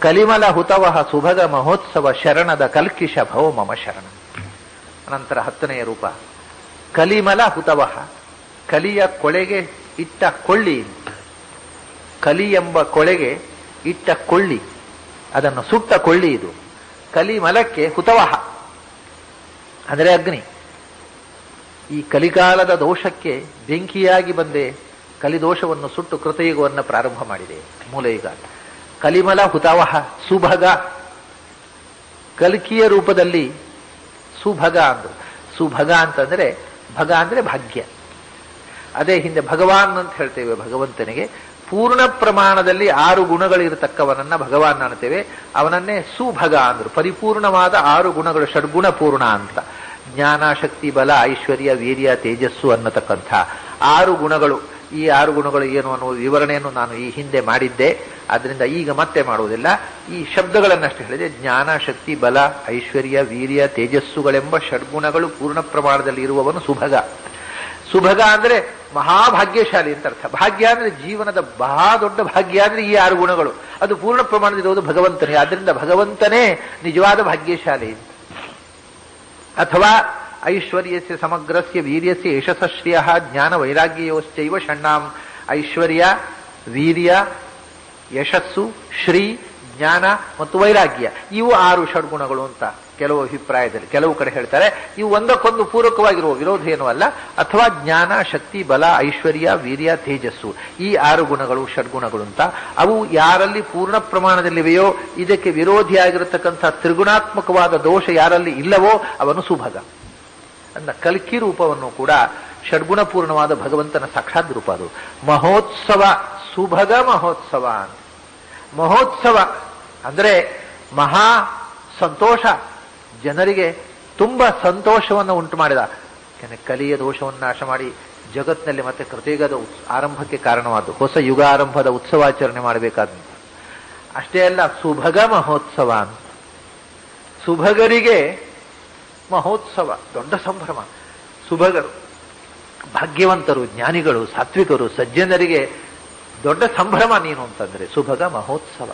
ಕಲಿಮಲ ಹುತವಹ ಸುಭಗ ಮಹೋತ್ಸವ ಶರಣದ ಕಲ್ಕಿಶ ಭವ ಮಮ ಶರಣ. ಅನಂತರ 10ನೆಯ ರೂಪ ಕಲಿಮಲ ಹುತವಹ, ಕಲಿಯ ಕೊಳೆಗೆ ಇಟ್ಟ ಕೊಳ್ಳಿ. ಕಲಿ ಎಂಬ ಕೊಳೆಗೆ ಇಟ್ಟ ಕೊಳ್ಳಿ, ಅದನ್ನು ಸುಟ್ಟ ಕೊಳ್ಳಿ ಇದು. ಕಲಿಮಲಕ್ಕೆ ಹುತವಹ ಅಂದರೆ ಅಗ್ನಿ. ಈ ಕಲಿಕಾಲದ ದೋಷಕ್ಕೆ ಬೆಂಕಿಯಾಗಿ ಬಂದೆ ಕಲಿದೋಷವನ್ನು ಸುಟ್ಟು ಕೃತಯುಗವನ್ನು ಪ್ರಾರಂಭ ಮಾಡಿದೆ ಮೂಲಯುಗ. ಕಲಿಮಲ ಹುತವಹ ಸುಭಗ, ಕಲ್ಕಿಯ ರೂಪದಲ್ಲಿ ಸುಭಗ ಅಂದ್ರು. ಸುಭಗ ಅಂತಂದ್ರೆ ಭಗ ಅಂದ್ರೆ ಭಾಗ್ಯ. ಅದೇ ಹಿಂದೆ ಭಗವಾನ್ ಅಂತ ಹೇಳ್ತೇವೆ. ಭಗವಂತನಿಗೆ ಪೂರ್ಣ ಪ್ರಮಾಣದಲ್ಲಿ 6 ಗುಣಗಳಿರತಕ್ಕವನನ್ನ ಭಗವಾನ್ ಅನ್ನುತ್ತೇವೆ. ಅವನನ್ನೇ ಸುಭಗ ಅಂದ್ರು. ಪರಿಪೂರ್ಣವಾದ 6 ಗುಣಗಳು, ಷಡ್ಗುಣ ಪೂರ್ಣ ಅಂತ. ಜ್ಞಾನ, ಶಕ್ತಿ, ಬಲ, ಐಶ್ವರ್ಯ, ವೀರ್ಯ, ತೇಜಸ್ಸು ಅನ್ನತಕ್ಕಂಥ 6 ಗುಣಗಳು. ಈ 6 ಗುಣಗಳು ಏನು ಅನ್ನುವ ವಿವರಣೆಯನ್ನು ನಾನು ಈ ಹಿಂದೆ ಮಾಡಿದ್ದೆ. ಆದ್ರಿಂದ ಈಗ ಮತ್ತೆ ಮಾಡುವುದಿಲ್ಲ. ಈ ಶಬ್ದಗಳನ್ನಷ್ಟು ಹೇಳಿದೆ. ಜ್ಞಾನ, ಶಕ್ತಿ, ಬಲ, ಐಶ್ವರ್ಯ, ವೀರ್ಯ, ತೇಜಸ್ಸುಗಳೆಂಬ ಷಡ್ಗುಣಗಳು ಪೂರ್ಣ ಪ್ರಮಾಣದಲ್ಲಿ ಇರುವವನು ಸುಭಗ. ಸುಭಗ ಅಂದ್ರೆ ಮಹಾಭಾಗ್ಯಶಾಲಿ ಅಂತ ಅರ್ಥ. ಭಾಗ್ಯ ಅಂದ್ರೆ ಜೀವನದ ಬಹಳ ದೊಡ್ಡ ಭಾಗ್ಯ ಅಂದ್ರೆ ಈ 6 ಗುಣಗಳು. ಅದು ಪೂರ್ಣ ಪ್ರಮಾಣದಲ್ಲಿರುವುದು ಭಗವಂತನೇ. ಆದ್ರಿಂದ ಭಗವಂತನೇ ನಿಜವಾದ ಭಾಗ್ಯಶಾಲಿ. ಅಥವಾ ಐಶ್ವರ್ಯಸ್ಯ ಸಮಗ್ರಸ್ಯ ವೀರ್ಯಸ್ಯ ಯಶಸ್ಶ್ರಿಯ ಜ್ಞಾನ ವೈರಾಗ್ಯಯೋಶ್ಚೈವ ಷಣ್ಣಾಂ. ಐಶ್ವರ್ಯ, ವೀರ್ಯ, ಯಶಸ್ಸು, ಶ್ರೀ, ಜ್ಞಾನ ಮತ್ತು ವೈರಾಗ್ಯ, ಇವು 6 ಷಡ್ಗುಣಗಳು ಅಂತ ಕೆಲವು ಅಭಿಪ್ರಾಯದಲ್ಲಿ. ಕೆಲವು ಕಡೆ ಹೇಳ್ತಾರೆ ಇವು ಒಂದಕ್ಕೊಂದು ಪೂರಕವಾಗಿರುವ, ವಿರೋಧ ಏನೂ ಅಲ್ಲ. ಅಥವಾ ಜ್ಞಾನ, ಶಕ್ತಿ, ಬಲ, ಐಶ್ವರ್ಯ, ವೀರ್ಯ, ತೇಜಸ್ಸು, ಈ 6 ಗುಣಗಳು ಷಡ್ಗುಣಗಳು ಅಂತ. ಅವು ಯಾರಲ್ಲಿ ಪೂರ್ಣ ಪ್ರಮಾಣದಲ್ಲಿವೆಯೋ, ಇದಕ್ಕೆ ವಿರೋಧಿಯಾಗಿರತಕ್ಕಂಥ ತ್ರಿಗುಣಾತ್ಮಕವಾದ ದೋಷ ಯಾರಲ್ಲಿ ಇಲ್ಲವೋ ಅವನು ಸುಭಗ. ಅಂದ ಕಲ್ಕಿ ರೂಪವನ್ನು ಕೂಡ ಷಡ್ಗುಣ ಪೂರ್ಣವಾದ ಭಗವಂತನ ಸಾಕ್ಷಾತ್ ರೂಪ ಅದು. ಮಹೋತ್ಸವ, ಸುಭಗ ಮಹೋತ್ಸವ. ಮಹೋತ್ಸವ ಅಂದ್ರೆ ಮಹಾ ಸಂತೋಷ, ಜನರಿಗೆ ತುಂಬಾ ಸಂತೋಷವನ್ನು ಉಂಟು ಮಾಡಿದ. ಕಲಿಯ ದೋಷವನ್ನು ನಾಶ ಮಾಡಿ ಜಗತ್ತಿನಲ್ಲಿ ಮತ್ತೆ ಕೃತಯುಗದ ಆರಂಭಕ್ಕೆ ಕಾರಣವಾದ ಹೊಸ ಯುಗ ಆರಂಭದ ಉತ್ಸವಾಚರಣೆ ಮಾಡಬೇಕಾದಂತ. ಅಷ್ಟೇ ಅಲ್ಲ, ಸುಭಗ ಮಹೋತ್ಸವ. ಸುಭಗರಿಗೆ ಮಹೋತ್ಸವ, ದೊಡ್ಡ ಸಂಭ್ರಮ. ಸುಭಗರು ಭಾಗ್ಯವಂತರು, ಜ್ಞಾನಿಗಳು, ಸಾತ್ವಿಕರು, ಸಜ್ಜನರಿಗೆ ದೊಡ್ಡ ಸಂಭ್ರಮ ನೀನು ಅಂತಂದ್ರೆ ಸುಭಗ ಮಹೋತ್ಸವ.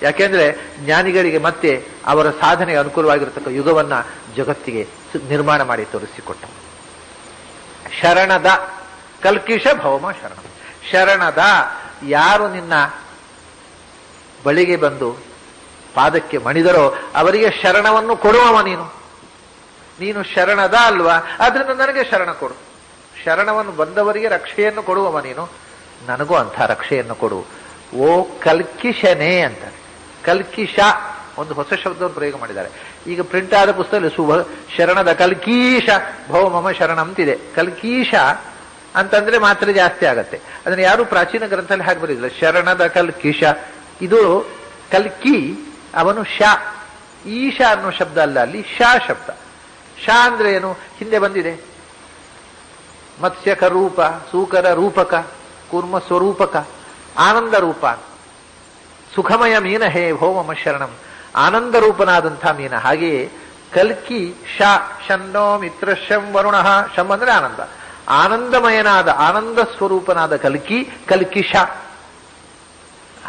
ಯಾಕೆಂದ್ರೆ ಜ್ಞಾನಿಗಳಿಗೆ ಮತ್ತೆ ಅವರ ಸಾಧನೆಗೆ ಅನುಕೂಲವಾಗಿರತಕ್ಕ ಯುಗವನ್ನ ಜಗತ್ತಿಗೆ ನಿರ್ಮಾಣ ಮಾಡಿ ತೋರಿಸಿಕೊಟ್ಟ. ಶರಣದ ಕಲ್ಕಿಶ ಭೌಮ ಶರಣ. ಶರಣದ, ಯಾರು ನಿನ್ನ ಬಳಿಗೆ ಬಂದು ಪಾದಕ್ಕೆ ಮಣಿದರೋ ಅವರಿಗೆ ಶರಣವನ್ನು ಕೊಡುವವ ನೀನು. ನೀನು ಶರಣದ ಅಲ್ವಾ, ಆದ್ರಿಂದ ನನಗೆ ಶರಣ ಕೊಡು. ಶರಣವನ್ನು ಬಂದವರಿಗೆ ರಕ್ಷೆಯನ್ನು ಕೊಡುವವ ನೀನು, ನನಗೂ ಅಂಥ ರಕ್ಷೆಯನ್ನು ಕೊಡು. ಓ ಕಲ್ಕಿಶನೇ ಅಂತಾರೆ. ಕಲ್ಕಿಶ ಒಂದು ಹೊಸ ಶಬ್ದವನ್ನು ಪ್ರಯೋಗ ಮಾಡಿದ್ದಾರೆ. ಈಗ ಪ್ರಿಂಟ್ ಆದ ಪುಸ್ತಕದಲ್ಲಿ ಶರಣದ ಕಲ್ಕೀಶ ಭವ ಮಮ ಶರಣ ಅಂತಿದೆ. ಕಲ್ಕೀಶ ಅಂತಂದ್ರೆ ಮಾತ್ರ ಜಾಸ್ತಿ ಆಗತ್ತೆ. ಅದನ್ನ ಯಾರು ಪ್ರಾಚೀನ ಗ್ರಂಥದಲ್ಲಿ ಹಾಗೆ ಬರೀದಿಲ್ಲ. ಶರಣದ ಕಲ್ಕಿಶ, ಇದು ಕಲ್ಕಿ, ಅವನು ಶ. ಈಶ ಅನ್ನೋ ಶಬ್ದ ಅಲ್ಲ, ಅಲ್ಲಿ ಶ ಶಬ್ದ. ಶ ಅಂದ್ರೆ ಏನು? ಹಿಂದೆ ಬಂದಿದೆ. ಮತ್ಸ್ಯಕ ರೂಪ, ಸೂಕರ ರೂಪಕ, ಕೂರ್ಮ ಸ್ವರೂಪಕ, ಆನಂದ ರೂಪ. ಸುಖಮಯ ಮೀನ ಹೇ ಭೋ ಮಮ ಶರಣಂ, ಆನಂದ ರೂಪನಾದಂಥ ಮೀನ. ಹಾಗೆಯೇ ಕಲ್ಕಿ ಶ, ಶನ್ನೋ ಮಿತ್ರಶಂ ವರುಣ. ಶಂ ಅಂದ್ರೆ ಆನಂದ, ಆನಂದಮಯನಾದ ಆನಂದ ಸ್ವರೂಪನಾದ ಕಲ್ಕಿ, ಕಲ್ಕಿಶ.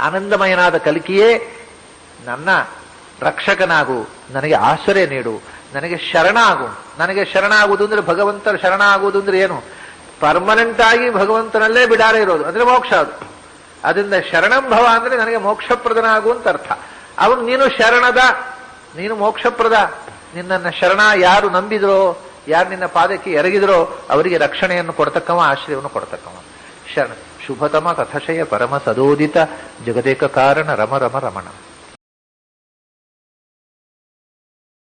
ಆನಂದಮಯನಾದ ಕಲ್ಕಿಯೇ ನನ್ನ ರಕ್ಷಕನಾಗು, ನನಗೆ ಆಶ್ರಯ ನೀಡು, ನನಗೆ ಶರಣ ಆಗು. ನನಗೆ ಶರಣ ಆಗುವುದು ಅಂದ್ರೆ ಭಗವಂತರ ಶರಣ ಆಗುವುದು ಅಂದ್ರೆ ಏನು? ಪರ್ಮನೆಂಟ್ ಆಗಿ ಭಗವಂತನಲ್ಲೇ ಬಿಡಾರ ಇರೋದು ಅಂದ್ರೆ ಮೋಕ್ಷ. ಅದು ಅದರಿಂದ ಶರಣಂಭವ ಅಂದ್ರೆ ನನಗೆ ಮೋಕ್ಷಪ್ರದನ ಆಗು ಅಂತ ಅರ್ಥ. ಅವನು ನೀನು ಶರಣದ, ನೀನು ಮೋಕ್ಷಪ್ರದ. ನಿನ್ನನ್ನು ಶರಣ ಯಾರು ನಂಬಿದ್ರೋ, ಯಾರು ನಿನ್ನ ಪಾದಕ್ಕೆ ಎರಗಿದ್ರೋ ಅವರಿಗೆ ರಕ್ಷಣೆಯನ್ನು ಕೊಡ್ತಕ್ಕವ, ಆಶ್ರಯವನ್ನು ಕೊಡ್ತಕ್ಕವ ಶರಣ. ಶುಭತಮ ಕಥಶಯ ಪರಮ ಸದೋದಿತ ಜಗದೇಕ ಕಾರಣ ರಮ ರಮ ರಮಣ.